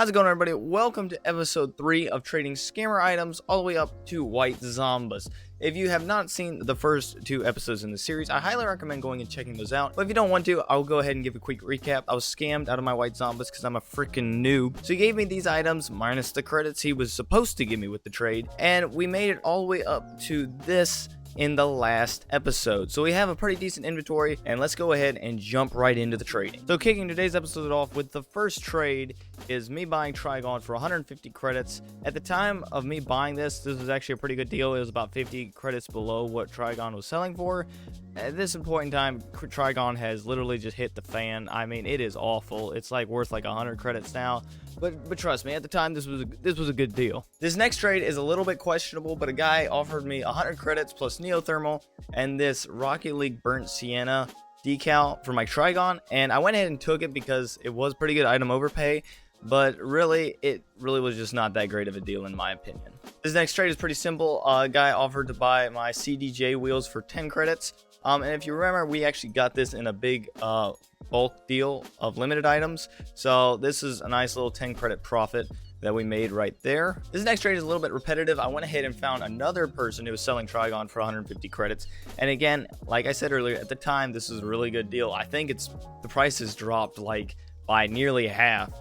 How's it going, everybody? Welcome to episode 3 of trading scammer items all the way up to white zombas. If you have not seen the first 2 episodes in the series, I highly recommend going and checking those out. But if you don't want to, I'll go ahead and give a quick recap. I was scammed out of my white zombas because I'm a freaking noob. So he gave me these items minus the credits he was supposed to give me with the trade, and we made it all the way up to this in the last episode. So we have a pretty decent inventory, and let's go ahead and jump right into the trading. So kicking today's episode off with the first trade is me buying Trigon for 150 credits. At the time of me buying this was actually a pretty good deal. It was about 50 credits below what Trigon was selling for. At this point in time, Trigon has literally just hit the fan. I mean, it is awful. It's like worth like 100 credits now. But trust me, at the time this was a good deal. This next trade is a little bit questionable, but a guy offered me 100 credits plus Neothermal and this Rocket League Burnt Sienna decal for my Trigon, and I went ahead and took it because it was pretty good item overpay, but really it was just not that great of a deal in my opinion. This next trade is pretty simple. A guy offered to buy my CDJ wheels for 10 credits. And if you remember, we actually got this in a big bulk deal of limited items. So this is a nice little 10 credit profit that we made right there. This next trade is a little bit repetitive. I went ahead and found another person who was selling Trigon for 150 credits. And again, like I said earlier, at the time, this is a really good deal. I think the price has dropped like by nearly half.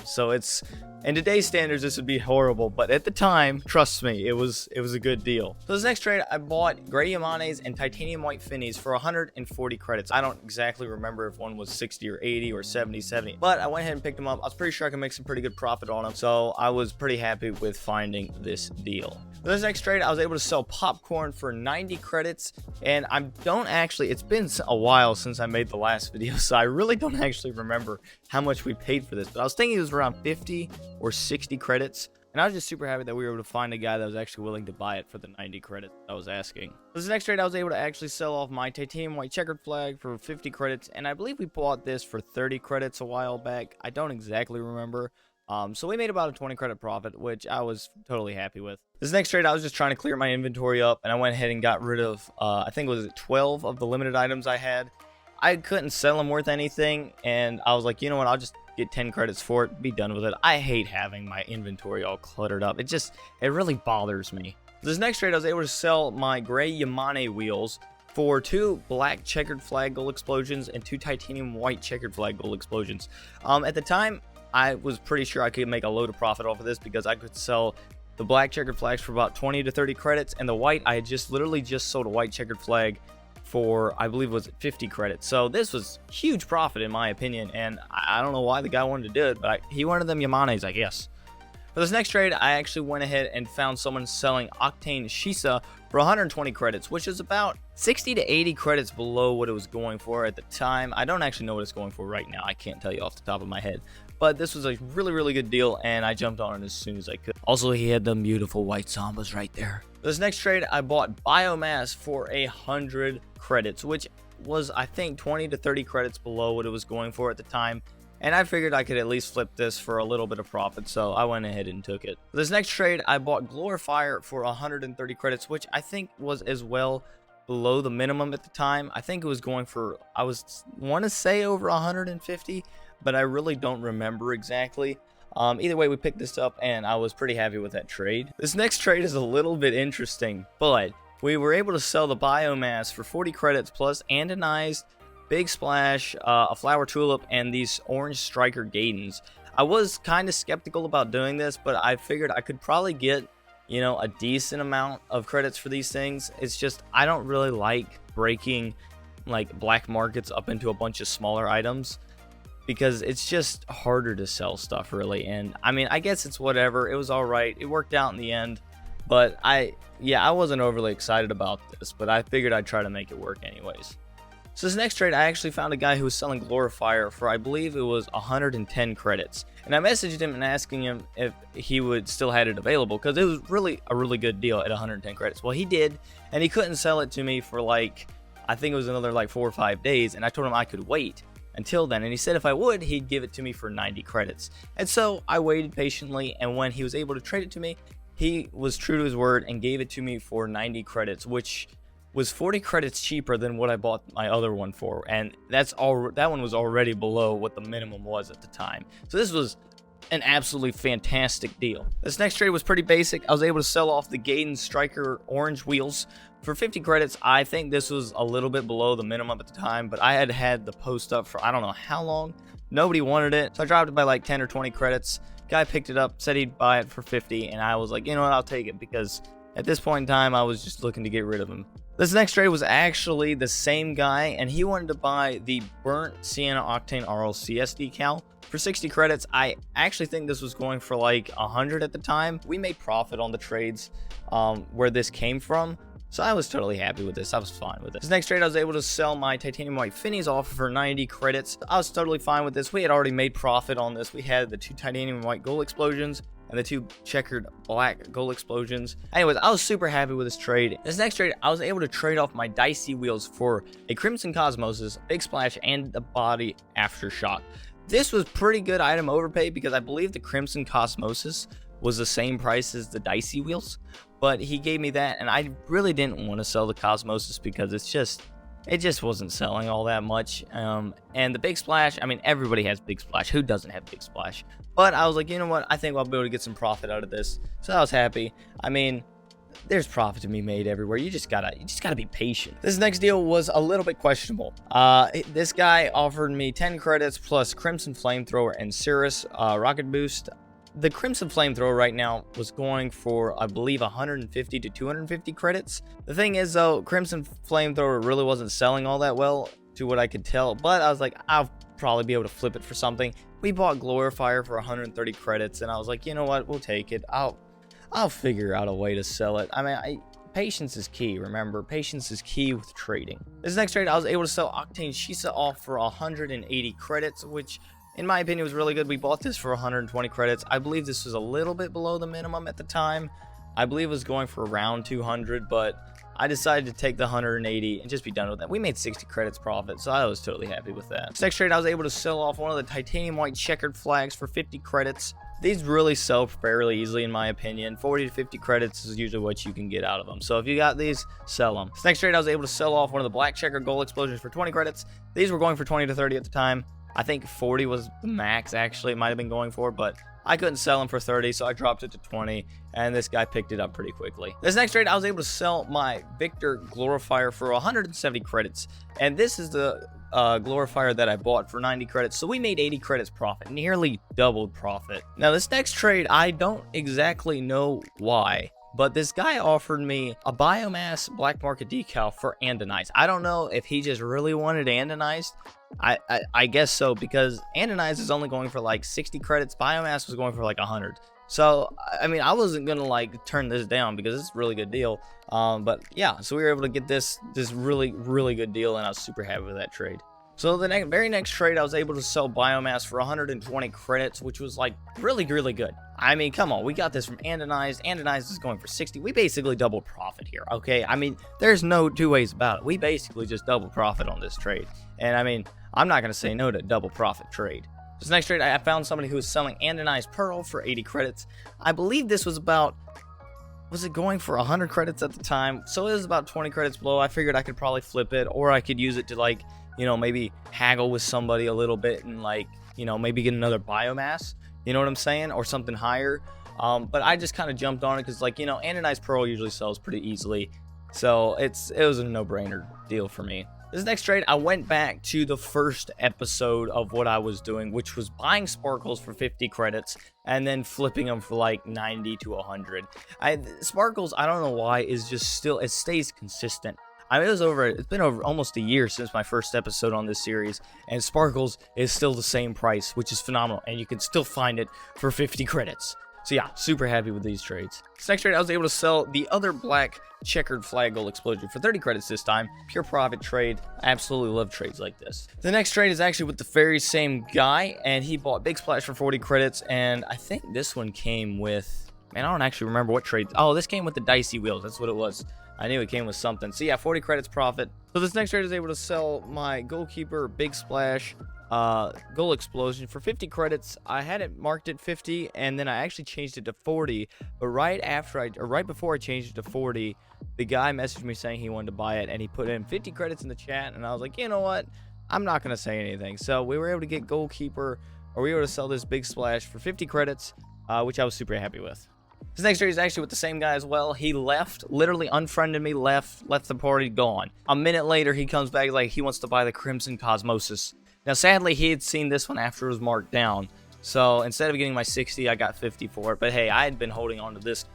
So it's, in today's standards, this would be horrible, but at the time, trust me, it was a good deal. So this next trade, I bought gray Yamanes and titanium white Finnies for 140 credits. I don't exactly remember if one was 60 or 80 or 70, but I went ahead and picked them up. I was pretty sure I could make some pretty good profit on them, so I was pretty happy with finding this deal. For this next trade, I was able to sell popcorn for 90 credits, and it's been a while since I made the last video, so I really don't actually remember how much we paid for this, but I was thinking it was around 50 or 60 credits, and I was just super happy that we were able to find a guy that was actually willing to buy it for the 90 credits I was asking. This next trade, I was able to actually sell off my titanium white checkered flag for 50 credits, and I believe we bought this for 30 credits a while back. I don't exactly remember. So we made about a 20 credit profit, which I was totally happy with. This next trade, I was just trying to clear my inventory up, and I went ahead and got rid of, I think it was 12 of the limited items I had. I couldn't sell them worth anything, and I was like, you know what, I'll just get 10 credits for it, be done with it. I hate having my inventory all cluttered up. It really bothers me. This next trade, I was able to sell my gray Yamane wheels for 2 black checkered flag gold explosions and 2 titanium white checkered flag gold explosions. At the time, I was pretty sure I could make a load of profit off of this because I could sell the black checkered flags for about 20 to 30 credits, and the white, I had literally just sold a white checkered flag for, I believe it was 50 credits. So this was huge profit in my opinion, and I don't know why the guy wanted to do it, but he wanted them Yamanes, I guess. For this next trade, I actually went ahead and found someone selling Octane Shisa for 120 credits, which is about 60 to 80 credits below what it was going for at the time. I don't actually know what it's going for right now. I can't tell you off the top of my head. But this was a really good deal, and I jumped on it as soon as I could. Also, he had them beautiful white zombas right there. This next trade, I bought Biomass for 100 credits, which was, I think, 20 to 30 credits below what it was going for at the time. And I figured I could at least flip this for a little bit of profit, so I went ahead and took it. For this next trade, I bought Glorifier for 130 credits, which I think was as well below the minimum at the time. I think it was going for, I want to say over 150, but I really don't remember exactly. Either way, we picked this up, and I was pretty happy with that trade. This next trade is a little bit interesting, but we were able to sell the Biomass for 40 credits plus Andonized, Big Splash, a Flower Tulip, and these Orange Striker Gaydens. I was kind of skeptical about doing this, but I figured I could probably get, you know, a decent amount of credits for these things. It's just, I don't really like breaking like black markets up into a bunch of smaller items, because it's just harder to sell stuff really. And I mean, I guess it's whatever. It was all right. It worked out in the end, but I wasn't overly excited about this, but I figured I'd try to make it work anyways. So this next trade, I actually found a guy who was selling Glorifier for, I believe it was 110 credits. And I messaged him and asking him if he would still had it available, because it was really a really good deal at 110 credits. Well, he did, and he couldn't sell it to me for like, I think it was another like 4 or 5 days, and I told him I could wait until then, and he said if I would, he'd give it to me for 90 credits. And so I waited patiently, and when he was able to trade it to me, he was true to his word and gave it to me for 90 credits, which was 40 credits cheaper than what I bought my other one for, and that one was already below what the minimum was at the time. So this was an absolutely fantastic deal. This next trade was pretty basic. I was able to sell off the Gaiden Striker orange wheels for 50 credits. I think this was a little bit below the minimum at the time, but I had the post up for I don't know how long. Nobody wanted it, so I dropped it by like 10 or 20 credits. Guy picked it up, said he'd buy it for 50, and I was like, you know what, I'll take it, because at this point in time, I was just looking to get rid of him. This next trade was actually the same guy, and he wanted to buy the burnt Sienna Octane RLCS decal for 60 credits. I actually think this was going for like 100 at the time. We made profit on the trades where this came from, so I was totally happy with this. I was fine with it. This next trade, I was able to sell my titanium white Finnies off for 90 credits. I was totally fine with this. We had already made profit on this. We had the 2 titanium white gold explosions and the 2 checkered black gold explosions. Anyways, I was super happy with this trade. This next trade, I was able to trade off my dicey wheels for a Crimson Cosmosis, Big Splash, and the body Aftershock. This was pretty good item overpay because I believe the Crimson Cosmosis was the same price as the dicey wheels, but he gave me that, and I really didn't want to sell the Cosmosis because it just wasn't selling all that much. And the Big Splash, I mean, everybody has Big Splash. Who doesn't have Big Splash? But I was like, you know what? I think I'll be able to get some profit out of this. So I was happy. I mean, there's profit to be made everywhere. You just gotta be patient. This next deal was a little bit questionable. This guy offered me 10 credits plus Crimson Flamethrower and Cirrus Rocket Boost. The Crimson Flamethrower right now was going for, I believe, 150 to 250 credits. The thing is, though, Crimson Flamethrower really wasn't selling all that well, to what I could tell. But I was like, I'll probably be able to flip it for something. We bought Glorifier for 130 credits, and I was like, you know what, we'll take it. I'll figure out a way to sell it. I mean, patience is key, remember? Patience is key with trading. This next trade, I was able to sell Octane Shisa off for 180 credits, which, in my opinion, was really good. We bought this for 120 credits. I believe this was a little bit below the minimum at the time. I believe it was going for around 200, but I decided to take the 180 and just be done with that. We made 60 credits profit, so I was totally happy with that. Next trade, I was able to sell off one of the titanium white checkered flags for 50 credits. These really sell fairly easily, in my opinion. 40 to 50 credits is usually what you can get out of them. So if you got these, sell them. Next trade, I was able to sell off one of the black checkered gold explosions for 20 credits. These were going for 20 to 30 at the time. I think 40 was the max, actually. It might have been going for, but I couldn't sell them for 30, so I dropped it to 20, and this guy picked it up pretty quickly. This next trade, I was able to sell my Victor Glorifier for 170 credits, and this is the Glorifier that I bought for 90 credits, so we made 80 credits profit, nearly doubled profit. Now, this next trade, I don't exactly know why, but this guy offered me a biomass black market decal for andonized. I don't know if he just really wanted andonized. I guess so, because andonized is only going for like 60 credits. Biomass was going for like 100. So, I mean, I wasn't gonna like turn this down because it's a really good deal. But yeah, so we were able to get this really good deal, and I was super happy with that trade. So the very next trade, I was able to sell biomass for 120 credits, which was like really good. I mean, come on, we got this from andonized. Andonized is going for 60. We basically doubled profit here, okay? I mean, there's no two ways about it. We basically just doubled profit on this trade. And I mean, I'm not gonna say no to double profit trade. This next trade, I found somebody who was selling andonized pearl for 80 credits. I believe this was about, was it going for 100 credits at the time? So it was about 20 credits below. I figured I could probably flip it, or I could use it to, like, you know, maybe haggle with somebody a little bit and, like, you know, maybe get another biomass, you know what I'm saying, or something higher. But I just kind of jumped on it because, like, you know, andonized pearl usually sells pretty easily, so it was a no-brainer deal for me. This next trade, I went back to the first episode of what I was doing, which was buying sparkles for 50 credits and then flipping them for like 90 to 100. Sparkles, I don't know why, is just still, it stays consistent. I mean, it's been over almost a year since my first episode on this series, and Sparkles is still the same price, which is phenomenal, and you can still find it for 50 credits. So yeah, super happy with these trades. This next trade, I was able to sell the other black checkered flag gold explosion for 30 credits this time. Pure profit trade. I absolutely love trades like this. The next trade is actually with the very same guy, and he bought Big Splash for 40 credits, and I think this one came with, man, I don't actually remember what trade. Oh, this came with the dicey wheels. That's what it was. I knew it came with something. So yeah, 40 credits profit. So this next trade is able to sell my goalkeeper Big Splash goal explosion for 50 credits. I had it marked at 50, and then I actually changed it to 40, but right before I changed it to 40, the guy messaged me saying he wanted to buy it, and he put in 50 credits in the chat, and I was like, you know what, I'm not gonna say anything. So we were able to get goalkeeper or we were able to sell this big splash for 50 credits, which I was super happy with. This next trade is actually with the same guy as well. He left, literally unfriended me, left the party, gone. A minute later, he comes back like he wants to buy the Crimson Cosmosis. Now, sadly, he had seen this one after it was marked down. So instead of getting my 60, I got 50 for it. But hey, I had been holding on to this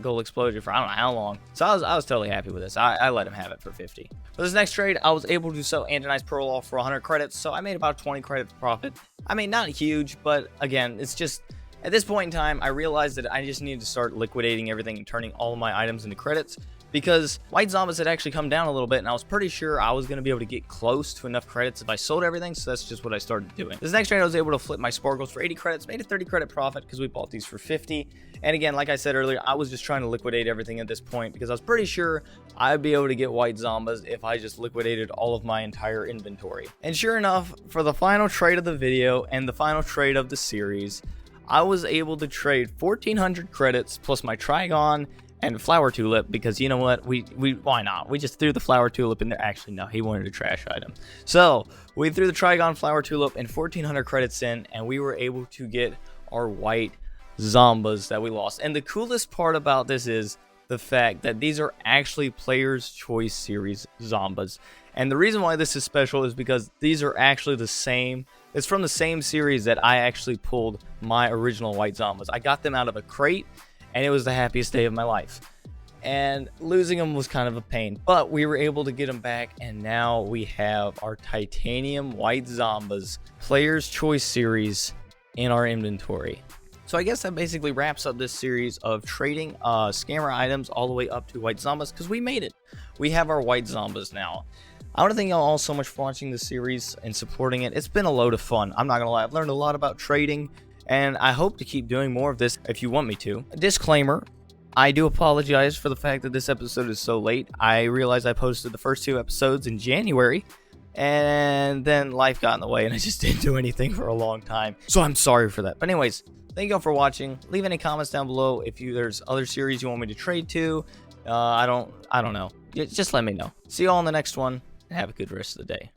gold explosion for I don't know how long. So I was totally happy with this. I let him have it for 50. For this next trade, I was able to sell Antonized Pearl off for 100 credits. So I made about 20 credits profit. I mean, not huge, but again, it's just... At this point in time, I realized that I just needed to start liquidating everything and turning all of my items into credits, because White Zombas had actually come down a little bit, and I was pretty sure I was going to be able to get close to enough credits if I sold everything, so that's just what I started doing. This next trade, I was able to flip my Sparkles for 80 credits, made a 30 credit profit because we bought these for 50, and again, like I said earlier, I was just trying to liquidate everything at this point because I was pretty sure I'd be able to get White Zombas if I just liquidated all of my entire inventory. And sure enough, for the final trade of the video and the final trade of the series, I was able to trade 1,400 credits plus my Trigon and Flower Tulip because, you know what, we why not? We just threw the Flower Tulip in there. Actually, no, he wanted a trash item. So we threw the Trigon, Flower Tulip, and 1,400 credits in, and we were able to get our White Zombas that we lost. And the coolest part about this is the fact that these are actually Player's Choice Series Zombas. And the reason why this is special is because these are actually the same. It's from the same series that I actually pulled my original White Zombas. I got them out of a crate, and it was the happiest day of my life. And losing them was kind of a pain, but we were able to get them back, and now we have our Titanium White Zombas Player's Choice Series in our inventory. So I guess that basically wraps up this series of trading scammer items all the way up to White Zombas, because we made it. We have our White Zombas now. I want to thank y'all all so much for watching this series and supporting it. It's been a load of fun. I'm not going to lie. I've learned a lot about trading, and I hope to keep doing more of this if you want me to. A disclaimer, I do apologize for the fact that this episode is so late. I realized I posted the first 2 episodes in January, and then life got in the way, and I just didn't do anything for a long time. So I'm sorry for that. But anyways, thank y'all for watching. Leave any comments down below if there's other series you want me to trade to. I don't know. Just let me know. See y'all in the next one. And have a good rest of the day.